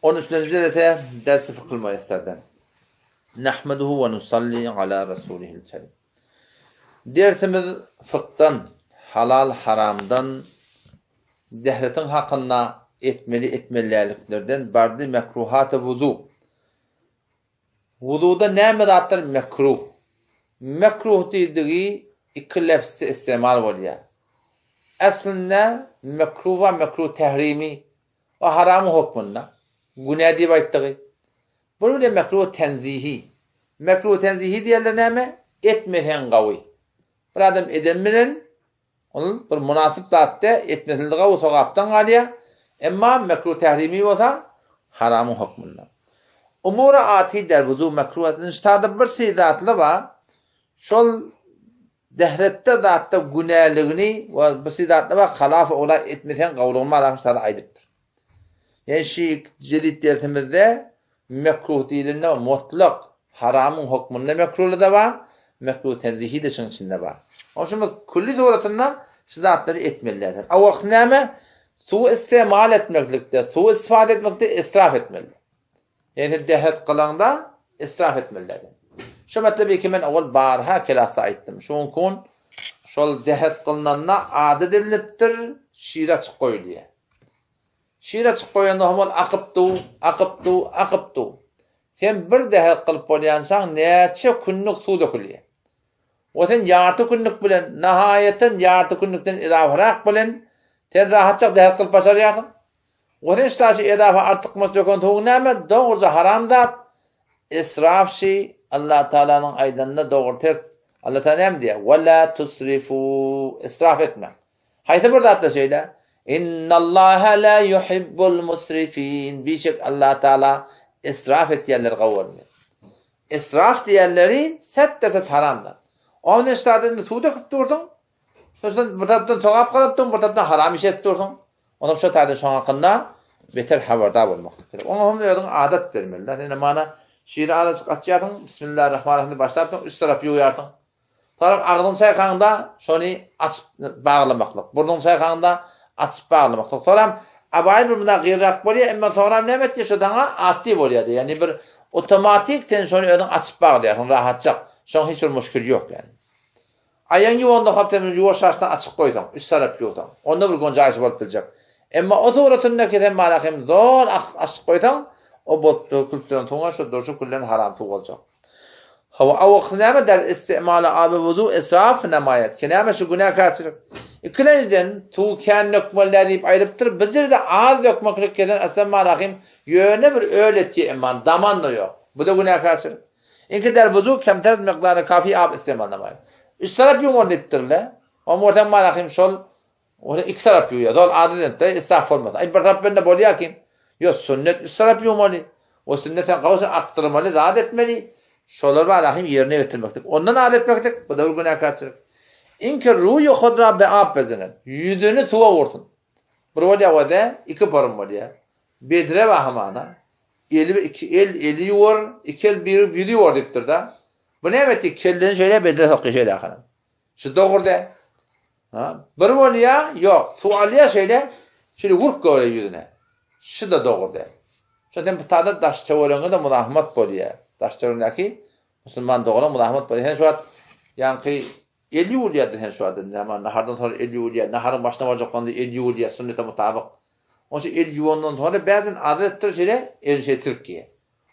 13. derete dersi fıkılma isterden. Nahmeduhu ve nusalli ala rasulihil kerim. Dersimiz fıktan, halal haramdan, dehretin hakkında etmeliliklerden bardı mekruhat-ı vuzu. Vuzuda ne medatlar mekruh? Mekruh dediği iki lefzi istimal oluyor. Aslında mekruh ve mekruh tehrimi ve haramı hukmunda. Günah diye bayttığı. Bunu bile mekruh tenzihi. Mekruh tenzihi diyorlar neyme? Etmehen gavi. Bir adam edilmeden onun bir münasip zaatte etmesen gavi sokaktan galiyor. Ama mekruh tehrimi olsa haramı hukmunda. Umura ati der vuzu mekruhatın iştadı bir seydatlı var. Şol dehrette zaatta günahligini ve bir seydatlı var halaf olay etmesen gavi olma alakası aydıptır. Yani şey cedid dersimizde mekruh değilinde mutlak haramın hukmunda mekruhlu da var. Mekruh tenzihi de şunun içinde var. O şimdi kulli suratından şidatları etmeliler. O vakit neyme? Su istimal etmeklikte, su istifade etmekte israf etmeli. Yani dehret kılanda israf etmeliler. Şu metlebi ki ben oğul barha kelasa aittim. Şun kun şol dehret kılınanına adı dinliptir, şiire çık koyuluyor. Şiire çık koyanda homol akıptu. Sen bir dehret kılıp bolyansan neçe kunluk su dökülüyor. O sen yartı kunluk bilen, nihayeten yartı kunluktan idafarak bilen, sen rahatça dehret kılıp başarıyordun. O sen iştaşı idafa artık mıstıkon tuğun neyme? Doğruca haramda israf şey Allah Teala'nın aydanında doğru ters. Allah Teala neyme diye? وَلَا تُسْرِفُوا israf etme. Haydi burada hatta söyle. اِنَّ اللّٰهَ لَا يُحِبُّ الْمُسْرِفِينَ Birçok Allah Teala israf et diyenleri kavurmuyor. İsraf diyenleri set haramdır. Onun iştahında su döküp durdun. Sonra bir taraftan sokak kalıp durdun, bir taraftan haram iş et durdun. Onun şu tarzda son hakkında beter haberdar olmaktadır. Onun diyorsun adet vermeliler. Yani bana şiir adet açıyordun. Bismillahirrahmanirrahim başlayıp üst tarafı yuyardın. Sonra ağzın sayıkanda şunu açıp bağlamaklık. Burnun sayıkanda açıp bağlamaklık. Sonra abayın burnuna gıyrak oluyor ama sonra ne etti şuradan aktif oluyordu. Yani bir otomatik tensiyonu öden açıp bağlıyorsun rahatça. Şu hiç bir müşkül yok yani. Ayın gibi onda kaptemini yuvarşarsına açık koydum. Üst tarafı yoktu. Onda bir gonca açıp olup bilecek. Ama o tuğratındaki sen malakim zor açık koydum. O botlu kültürün tuğuna şu dorsu küllerin haram tuğ olacak. Hava avakname der istimala abi vuzu israf namayet. Kename şu günah karşılık. İkinciden tuğ kendine kmalla deyip ayrıptır. Bizir de az dökmeklik keden aslan malakim yöne bir öğletiye iman. Daman da yok. Bu da günah karşılık. İnki der vuzu kemtez miktarı kafi ab istimal namayet. Üst taraf yok onu deyiptirle. O muhtemelen malakim şol orada iki taraf yok ya. Dol adet de israf olmaz. Ay bir taraf bende bolya kim? Yok sünnet üst taraf yok mu? O sünnetten kavuşa aktırmalı, rahat etmeli. Şolar malakim yerine getirmektik. Ondan adet etmektik. Bu da günah karşılık. İnki ruyu khudra be'ab bezenen. Yüzünü suva vursun. Bir bolya o da iki parım bolya. Bedre ve hamana. Eli yuvar, iki el bir yuvar deyiptir da. Bu ne emetti? Kellerini şöyle bedre sokuyor şöyle akınım. Şu doğru da. Bir bolya yok. Sualiye şöyle vurk böyle yüzüne. Şu da doğru da. Zaten bu tadı daş çavuranı da murahmat bolya. Daş çavuranındaki Müslüman doğru murahmat bolya. Sen şu an yani 50 uliyat sen şu an zaman nahardan sonra 50 uliyat. Naharın başına varacak konuda 50 uliyat sünnete mutabık. Onun için 50 ondan sonra bazen adettir şöyle Türkiye.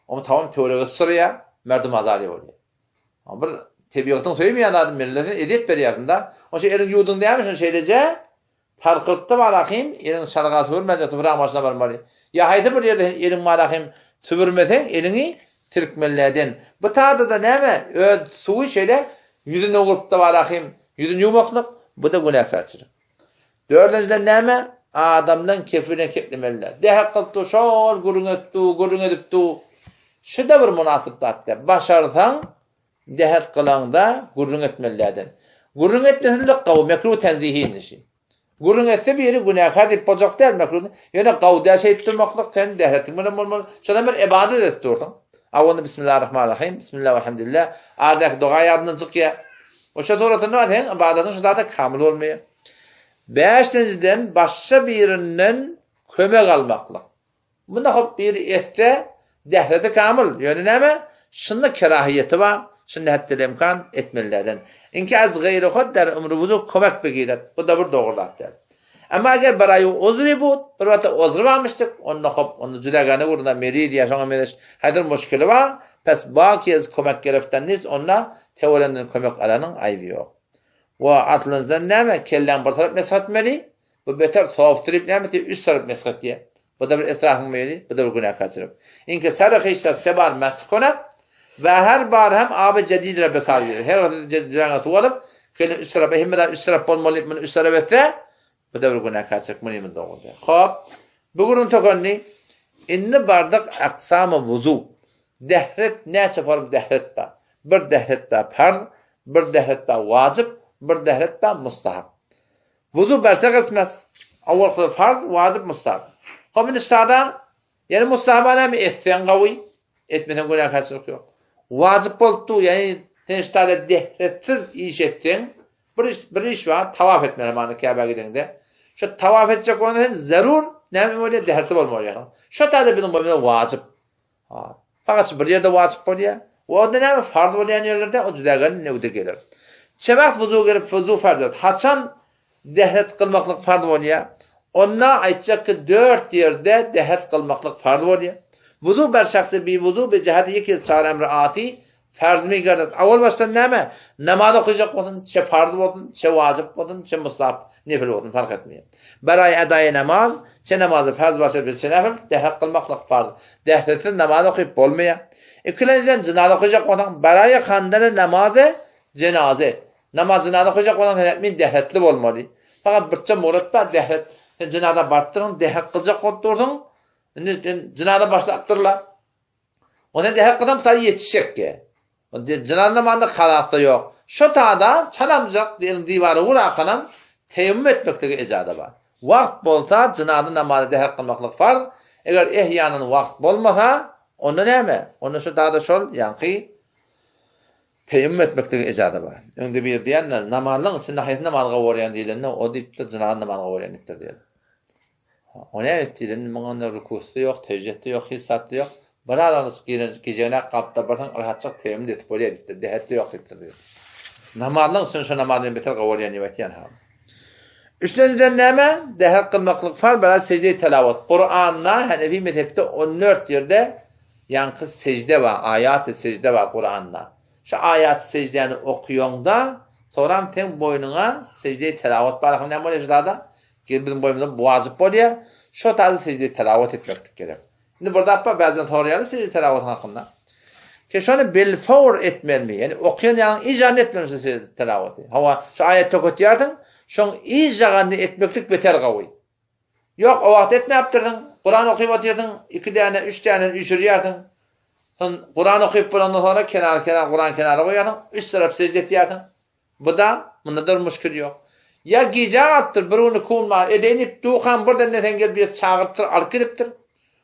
Ama tamam teoriye sıraya merdum azali oluyor. Ama bir tebiatın söylemeyen adam milletin edet beriyatında. Onun için elin yudun demişsin şeylece tarkırttı malakim elin şarkı tüvürmence tüvürağın başına varmalı. Ya haydi bir yerde elin malakim tüvürmesen elini Türkmenlerden. Bu tadı da ne mi? Suyu şöyle yüzünü vurup da malakim yüzünü yumaklık. Bu da günah karşılık. Dördüncüden ne mi? Adamdan kefirine ketlemeliler. Dehak kıldı şol gurun ediptu. Şu da bir münasip tatta. Başarsan dehet kılanda gurrun etmelilerden. Gurrun etmesinlik kavu mekruh tenzihin işi. Gurrun etse bir yeri günahkar deyip bocak değil mekruh. Yani kavda şey ettirmeklik sen dehetin bunu olmalı. Şöyle bir ibadet ettirdin. Avvanda bismillahirrahmanirrahim. Bismillahirrahmanirrahim. Ardaki dua yadını zıkya. O şey doğrudan ne var? İbadetin şu da kamil olmuyor. Beşinciden başka birinden kömek almaklık. Bunda hop bir etse dehreti kamil. Yönüneme şunla kerahiyeti var. Şunla hatta imkan etmelilerden. İnki az gayri hod der umrubuzu komak begiret. Bu da bir doğrulat der. Ama eğer barayı ozri bu, bir vata ozri varmıştık. Onunla hop, onu cüdagane uğruna meri diye şuna medeş. Haydır muşkili var. Pes bakiyaz komak gerefteniz onunla teorenden komak alanın ayvi yok. Ve atlınızdan neyme? Kellen bir taraf meshatmeli. Bu beter soğuftirip neyme? Üst taraf meshat diye. Bu da bir esrahın meyli. Bu da bir günah kaçırıp. İnki sarık işte sebar meskonak. Ve her bar hem abi cedidire bekar gelir. Her vakit cedidire tuvalıp. Kellen üst taraf. Himmeden üst taraf olmalı. Üst taraf etse. Bu da bir günah kaçırıp. Müniminde olur. Hop. Bugünün tokonni. İnni bardak aksam-ı vuzu. Dehret ne çaparım dehret ba. Bir dehret ba farz. Bir dehret ba vacip. Bir dehret ba mustahab. Vuzu berse kısmez. Avval farz, vacip, mustahab. Komünistada yani mustahabana mi etsen kavi? Etmeden günah kaçırık yok. Vacip oldu yani sen istada dehretsiz iş ettin. Bir iş var. Tavaf etmeli manı Kabe'ye gidende. Şu tavaf edecek olan sen zarur ne mi oluyor? Dehreti olmalı yani. Şu tadı benim boyumda vacip. Fakat bir yerde vacip oluyor. O da ne mi? Farz olayan yerlerde o cüdaganın ne öde gelir. Çemek vuzu gelip vuzu farz et. Haçan dehret kılmaklık farz oluyor. Onna aytacak ki 4 yerde dehret kılmaklık farz oluyor. Vuzu ber şahsı bir vuzu bir cihadi iki çağır emri ati farz mi gardat. Avval baştan ne mi? Namaz okuyacak olsun, çe farz olsun, çe vacip olsun, çe mustahab, nefil olsun fark etmiyor. Beray adayı namaz, çe namazı farz başa bir çe nefil, dehret kılmaklık farz. Dehretsiz namaz okuyup olmuyor. İkinciden cenaze okuyacak olan beray kandili namazı cenaze. Namaz cenaze okuyacak olan etmeyin dehretli olmalı. Fakat birçe murat var dehret. Cenaze barttırın, dehret kılacak oturdun. Cenaze başlattırlar. Ona dehret kıldan bir yetişecek ki. Cenaze namazında kalakta yok. Şu tağda çalamcak divarı vurakanam teyemmüm etmekteki ecada var. Vakt bolsa cenaze namazı dehret kılmaklık farz. Eğer ihyanın vakt bolmasa onda ne mi? Onda şu tağda şol yankı teyemmüm etmekteki ecada var. Önde bir diyenler namazın içinde hayat namazga uğrayan değilenler o deyip de cenaze namazga uğrayanıktır diyelim. O ne ettiğinin bana rükusu yok, tecrübesi yok, hissatı yok. Bıradanız gecene kalpta barsan rahatçak teyemmüm etip oraya gitti. Dehetli yok gitti diyor. Namazın için şu namazın beter uğrayan yemetiyen ha. Üçüncüden neyme? Dehet kılmaklık var. Böyle secde-i telavat. Kur'an'la Hanefi mezhepte 14 yerde yankı secde var. Ayat-ı secde var Kur'an'la. Şu ayat-ı secdeni okuyon da sonra ten boynuna secde-i telavat var. Ne böyle şurada? Bizim boynumuzda vacip oluyor. Şu tarzı secde-i telavat etmektik gerek. Şimdi burada bazen soruyorlar secde-i telavat hakkında. Ki şunu bilfavr etmeli mi? Yani okuyan yani ican etmemişsin secde-i telavatı. Hava şu ayet okutuyordun. Şun icanı etmeklik beter kavuy. Yok o vakit etme yaptırdın. Kur'an okuyup atıyordun. 2 tane, 3 tane üşürüyordun. Kur'an okuyup bundan sonra kenar Kur'an kenara koyardın. 3 taraf secde etiyordun. Bu da bundadır müşkül yok. Ya gece attır, biruni kulma, edenip duğan buradan neten gel bir çağırıptır, arkiriptir.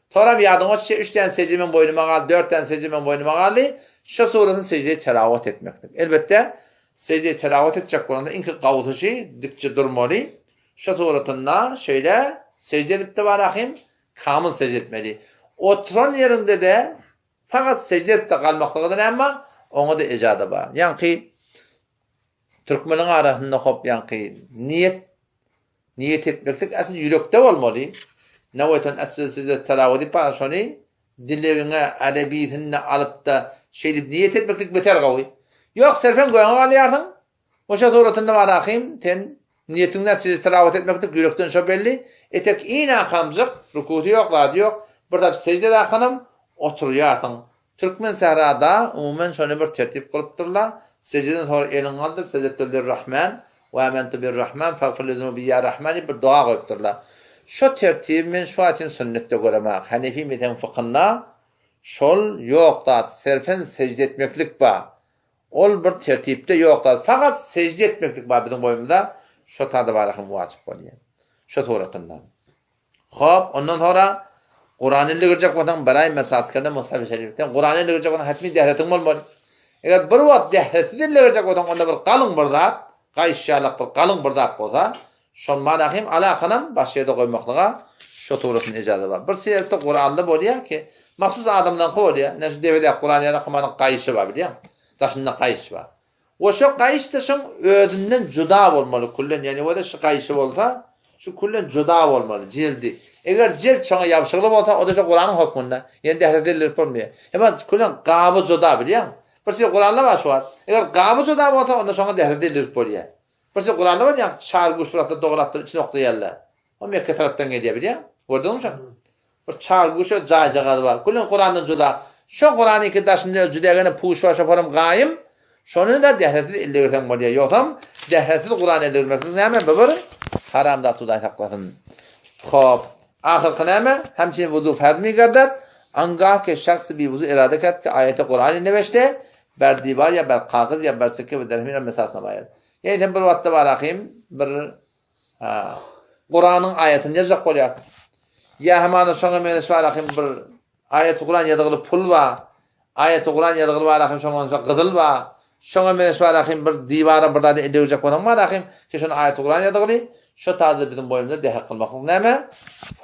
Sonra bir yardım o 3 tane secdemin boynuma kaldı, 4 tane secdemin boynuma kaldı. Şu suratın secdeyi telavat etmektir. Elbette secdeyi telavat edecek olanda inki kavutucu dikçe durmalı. Şu suratında şöyle secde edip de varakim, kamil secde etmeli. Oturan yerinde de fakat secde edip de kalmaktadır ama ona da ecada var. Yani Türkmenin arasında hop yankı niyet etmektik aslında yürekte olmalı. Navaytan asıl telavudi para şunu dillerine edebiyetine alıp da niyet etmektik beter kavi. Yok serfen koyan alıyordun. Oşa doğrultunda var akım ten niyetinden siz telavat etmektik yürekten şu belli. Etek iğne akamcık rukutu yok vaadi yok. Burada secde akanım oturuyordun. Türkmen sahrada umumen şöyle bir tertip kılıptırlar. Secdeden sonra elin kaldır. Secdetü'l Rahman ve amentu bir Rahman fagfirli bi ya Rahmani bir dua koyuptırlar. Şu tertibin şu atin sünnette göremek. Hanefi mezhebinin fıkhında şol yok da serfen secde etmeklik var. Ol bir tertipte yok da fakat secde etmeklik var bizim boyumda. Şu tadı varakım vacip oluyor. Şu suratından. Hop ondan sonra Kur'an'ı girecek olan beray mesaskerinde Mustafa Şerif'ten Kur'an'ı girecek olan hatmi dehretin olmalı. Eğer bir vat dehreti girecek olan onda bir kalın bardak, kayışşalık bir kalın bardak olsa, şun manahim alakanım baş yerde koymaklığa Şu tuğrasının icazı var. Bir sebepte Kur'an'da bolýar ki, mahsus adamdan bolýar. Näşe devede Kur'an ýa-da Kur'anyň gaýşy bar bilýär. Daşynda gaýşy bar. O şu gaýşy da şoň özünden juda bolmaly kullen. Yani o da şu gaýşy bolsa, şu kullen juda bolmaly, jildi. Eger jild şoňa ýapşygyly bolsa, o da şu Kur'anyň hukmunda. Yani dehredeler bolmaýar. Hem kullen gaby juda bilýär. Bir şey Kur'an'da var şu an. Eger gaby juda bolsa, onda şoňa dehredeler bolýar. Bir şey Kur'an'da var ya, çar guşratda doğratdyr içine okdaýarlar. O mekke tarapdan gelýär bilýär. Gördün mü sen? Bir çar guşa jaýjagy bar. Kullen Kur'an'dan juda. Şu Kur'an'ı iki daşynda judagana puşwa şaparam gaýym. Şonu da dehretsiz elde versen bolýar. Ýokam dehretsiz Kur'an elde vermek näme bir haramda tuday saklasın. Hop. Ahirki näme? Hemçin wuzu farz mi gardat? Anga ke şahs bir wuzu irade kert ki ayeti Kur'an'ı neveşte ber divar ya ber kağız ya ber sikke ve derhmin mesasına bayar. Yani bir wagtda barakym bir Kur'an'ın ayetini yazak bolýar. Ya hemen şoňa menes barakym bir ayeti Kur'an ýadygyly pul wa ayeti Kur'an ýadygyly barakym şoňa gyzyl wa şoňa menes barakym bir divara bir dady edewjek bolan barakym ki şonu ayeti Kur'an ýadygyly şu taýda bizim boýumyzda dehek kılmak näme?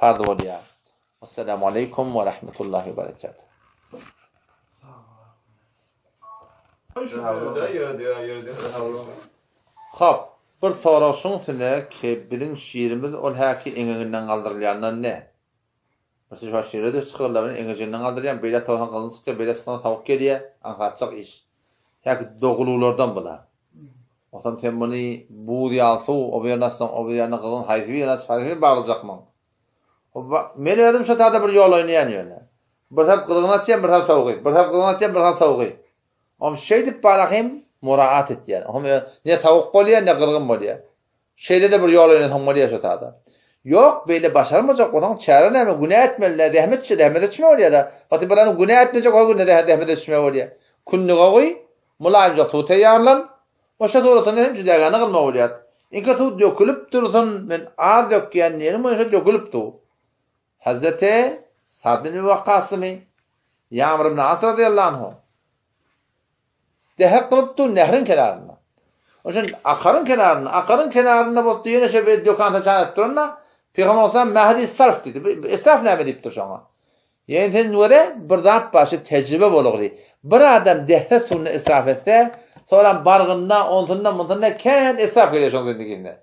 Farz bolýar. Assalamu aleykum ve rahmetullahi ve berekatuh. Hop, bir soraşyň tüne ki bizim şiirimiz ol häki eňeginden galdyrylýandan ne? Mesela şu şiirde çykyrlar eňeginden galdyrýan beýle tawhan kılyn çykýar, beýle sıkılan tawuk gelýär, anhatçak iş. Häki dogululardan bula. Otam temmuni bu diýalsu, o bernasdan o berna kılyn haýsy haýsy baglyjakman. Men ödüm şu taýda bir ýol oýnaýan ýöne. Bir tap kılgyny açýan, bir tap tawygy, bir tap kılgyny açýan, bir tap tawygy. Am şey dip barakym muraat etýär. Hom ne tawuk bolýar, ne kılgyn bolýar. Şeýle de bir ýol oýnaýan bolýar şu taýda. Yok beýle başarmajak olan çäre näme günä etmeli, dehmet etme bolýar da. Haty bilen günä etmejek o günde dehmet etme bolýar. Kunnuga goý, mulayimja tuta ýarlan. Oşa dogratdan hem judagany kılma bolýar. Inka tut dökülüp dursun, men az dökýän ýerim oşa dökülüpdi. Hazreti Sa'd bin Waqqasmy, Ya'mur ibn As radiyallahu anhu. Dehek kılıpdy nehrin kenarynda. Oşan akarın kenarynda boldy ýene şe dökanta çaýyp duranda Peygamber olsam Mehdi sarf dedi. Esnaf näme diýipdir şoňa? Ýene sen göre bir zat başy tejribe bolugdy. Bir adam dehre suwuny israf etse, sonra bargynda, ontundan, muntundan kän israf edýär şoň zindiginde.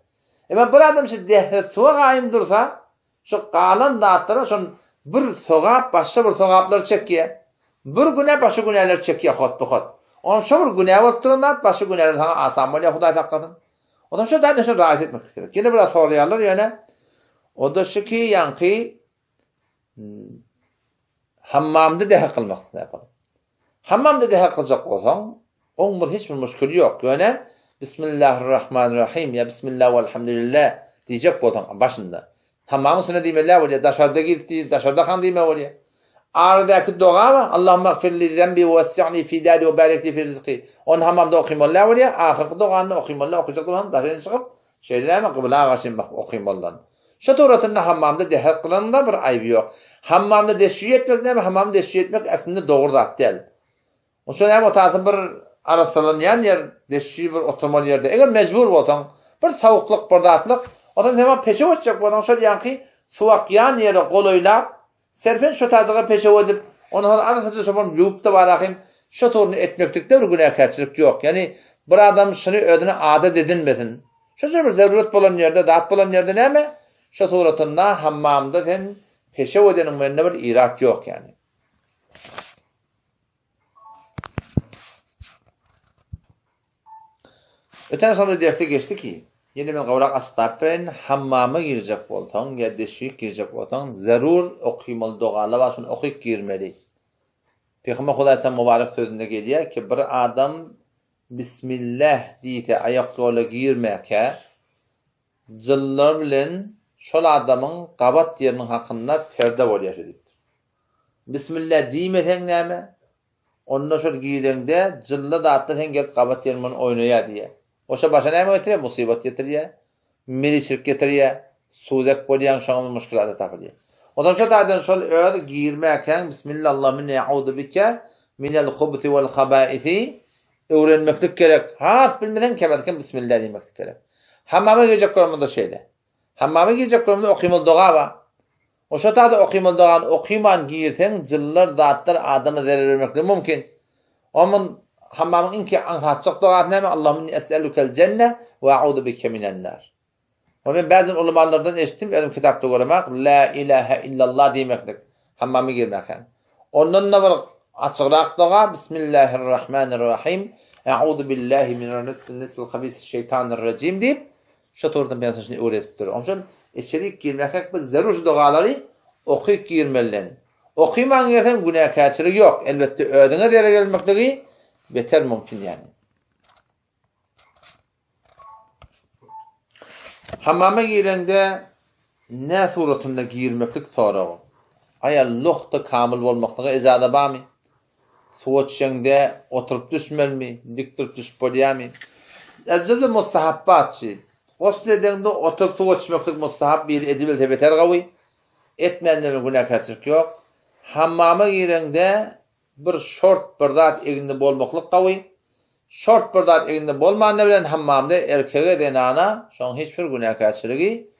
Emma bir adam şu dehre suwa gaýym dursa, şu galan zatlara şon bir sogap başga bir sogaplar çekýär. Bir güne başga güneler çekýär hot. On şu bir güne oturanda başga güneler sana asan bolýar Hudaý taqqatyn. Adam şu da şu rahat etmek gerek. Ýene bir soraýarlar ýene. O da şu ki ýanky hammamda dehek kılmak näpar. Hammamda dehek kıljak bolsaň, oň bir hiç bir müşkül ýok. Ýöne Bismillahirrahmanirrahim ya Bismillah velhamdülillah diýjek bolsaň başynda. Hammamysyna diýmeler bolýar, daşarda gitdi, daşarda han diýme bolýar. Aradaky doga we Allahumma gfirli zembi ve wessi'ni fi dadi ve barik li fi rizqi. On hammamda okuymalar bolýar, ahyrky dogany okuymalar okuyjak bolan daşardan çykyp şeýleme kıbla gaşyn bak okuymalar. Şu turatında hammamda dehek kılanda bir aýby ýok. Hammamda deşiýet etmek näme? Hammamda deşiýet etmek aslında dogry zat däl. Oşon hem otaty bir arasalanýan ýer, deşiýi bir oturmaly ýerde. Eger mejbur bolsaň, bir sawukluk, bir datlyk, odan hemen peşe geçecek bolan şol ýanky suwakýan ýere goloýlap, serfen şu taýdaga peşe edip, onu arasynda şopun ýupda barakym, şu torny etmeklikde bir günäkärçilik ýok. Yani bir adam şunu ödüne adat edinmesin. Şu bir zaruret bolan ýerde, dat bolan ýerde näme? Şu turatynda hammamda sen peşe edenin menne bir irak ýok yani. Öten sonda derste geçti ki, yine men gawrak asqapyn hammama girjek bolsaň, ya deşik girjek bolsaň, zarur okuymaly dogala başyn okuyup girmeli. Peygamber Hudaý sallam mübarek sözünde gelýär ki, bir adam Bismillah diýse aýak ýola girmäke, jyllar bilen şol adamyň gabat ýeriniň hakynda perde bolýar diýipdir. Bismillah diýmesen näme? Onda şol giýilende jylla zatda sen gelip gabat ýerinden oýnaýar diýe. Oşa başa näme getirýär? Musibat getirýär, milçilik getirýär, suzak bolýan şoňa müşkilat tapylýar. Odam şu taýdan şol öýde giýirmäken Bismillahirrahmanirrahim ya'udu bika minel hubuthi vel haba'isi öwrenmeklik gerek. Has bilmeden kebetken Bismillah diýmeklik gerek. Hammama girecek görmede şeýle. Hammama girecek görmede okuymaly doga ba. O şu tadı okuymadan okuyman giyirten cıllar zatlar adama zarar vermekle mümkün. Onun hammamın inki anhatçık doğat neme Allahümme es'elukel cenne ve a'udu bike minen nar. O ben bazı ulamalardan eşittim elim kitapta görmek la ilahe illallah demeklik. Hammamı girmeken. Ondan da bir açıkrak doğa Bismillahirrahmanirrahim. A'udu billahi mineşşeytanirracim habis şeytanirracim deyip şu tordan ben size öğretip durur. Onun içerik girmeklik bir zarur doğaları okuyup girmeliler. Okuyman yerden günah keçirik yok. Elbette ödüne dere gelmekliği beter mümkün yani. Hammama girende ne suratında girmeklik sorağı. Ayal luhta kamil bolmaklığı izade bami. Suvat şengde oturup düşmelmi, dik durup düşmelmi. Ezzelde mustahabbatçı. Gosl edende oturup suvat içmeklik mustahab bir edibilte beter gavi. Etmeyenlerin günah keçirik yok. Hammama girende bir şort birdat eginde bolmaklık gavi. Şort birdat eginde bolmanne bilen hammamda erkeğe denana şoň hiçbir günah keçirigi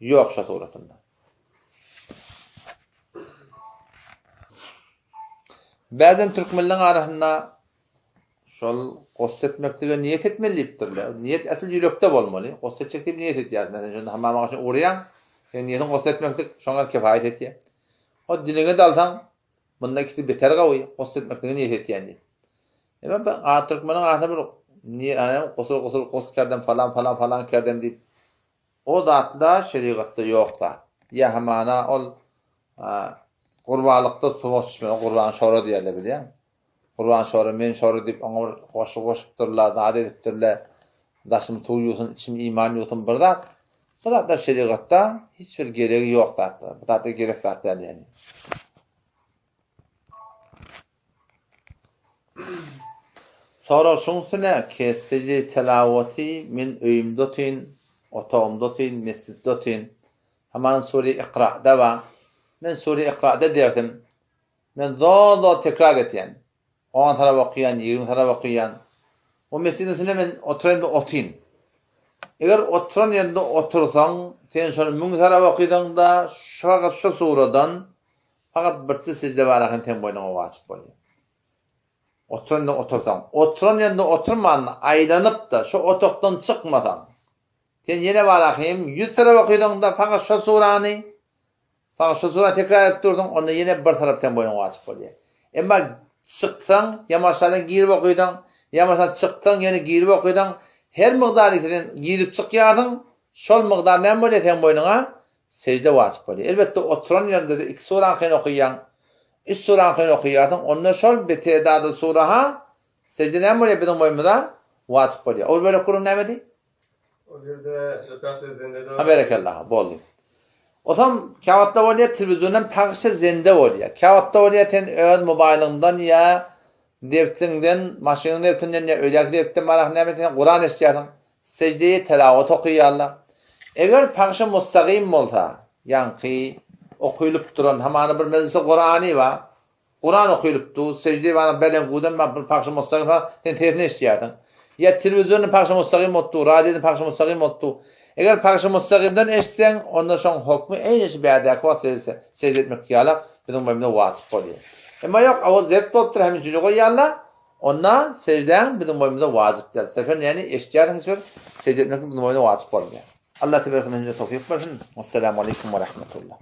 yok şu suratında. Bazen Türkmenlerin arasında şol gossetmeklige niyet etmeliyipdirler. Niyet asıl yürekde bolmaly. Gossetjek diýip niyet etýär. Şonda hammama gaşy uğrayan, sen niyetin gossetmeklik şoňa kifayet etýär. O diline dalsaň, bunda ikisi beter gawy, gossetmeklige niyet etýär. Ama ben Türkmenlerin arasında bir gosul kerden falan kerden diýip o zatda şeriatda ýoklar. Ya hamana ol gurbanlykda suwak içmeli, gurban şora diýerler bilýär. Gurban şora men şora diýip oňa goşup zat edipdirler. Daşym tuýusun, içim iman ýotum bir zat. Bu zatda şeriatda hiçbir geregi ýok zatda. Bu zatda gerek zat däl ýani. Sonra şunsuna kesici telavati min öýümdotin, otağımdotin, mesciddotin. Hemen Sure Iqra'da var. Men Sure Iqra'da derdim. Men zada tekrar etýän. 10 taraf okuyan, 20 taraf okuyan. O mescidesine men oturanda otin. Eger oturan yerinde otursaň, sen şonu 1000 taraf okuýdan da fakat şu suradan fakat birçi secde barakan ten boýnuňa waçyp bolýar. Oturan yerinde oturman aýlanyp da şu otokdan çykmadan. Sen yine barakyň 100 taraf okuýdan da fakat şu surany fakat şu sura tekrar edip durdyň, onda yine bir tarapdan boýnuňa waçyp bolýar. Emma çyksaň, ýamaşadan girip okuýdan, ýamaşadan çyksaň, ýene girip okuýdan, her migdarydan girip çykýardyň, şol migdar näme bolýar sen boýnuňa secde waçyp bolýar. Elbetde oturan ýerde de 2 sura hyn okuýan, 3 sura hyn okuýardyň, onda şol betedada suraha secde näme bolýar biziň boýumyzda waçyp bolýar. Ol böyle kurum näme? O yerde şöpäşe zende de. Barakallah, boldy. O zaman kağıtta bolýar, televizyondan paýşa zende bolýar. Kağıtta bolýar sen öz mobaýlyňdan ya defterinden, maşynyň defterinden ya öýdäki defterden barak näme Kur'an eşitýärdiň. Secdeyi telawat okuýarlar. Eger paýşa mustaqim bolsa, ýani okuýulyp duran hamany bir mezgil Kur'any bar. Kur'an okuýulypdy, secde bana belen gudan bir paýşa mustaqim sen tefne eşitýärdiň. Ya televizyondan paýşa mustaqim boldy, radiodan paýşa mustaqim boldy. Eger paýşa mustaqimden eşitseň, onda şoň hukmy eýnesi bärdäki wagtda secde etmek ýalak biziň boýumda waçyp bolýar. Emma ýok, awaz zep bolupdyr hem üçin goýýarlar. Onda secden biziň boýumda wazypdyr. Sefer ýani eşitýärdiň hiç bir secde etmek biziň boýumda wazyp bolýar. Allah tebaraka ve teala tawfik bersin. Assalamu alaykum we rahmetullah.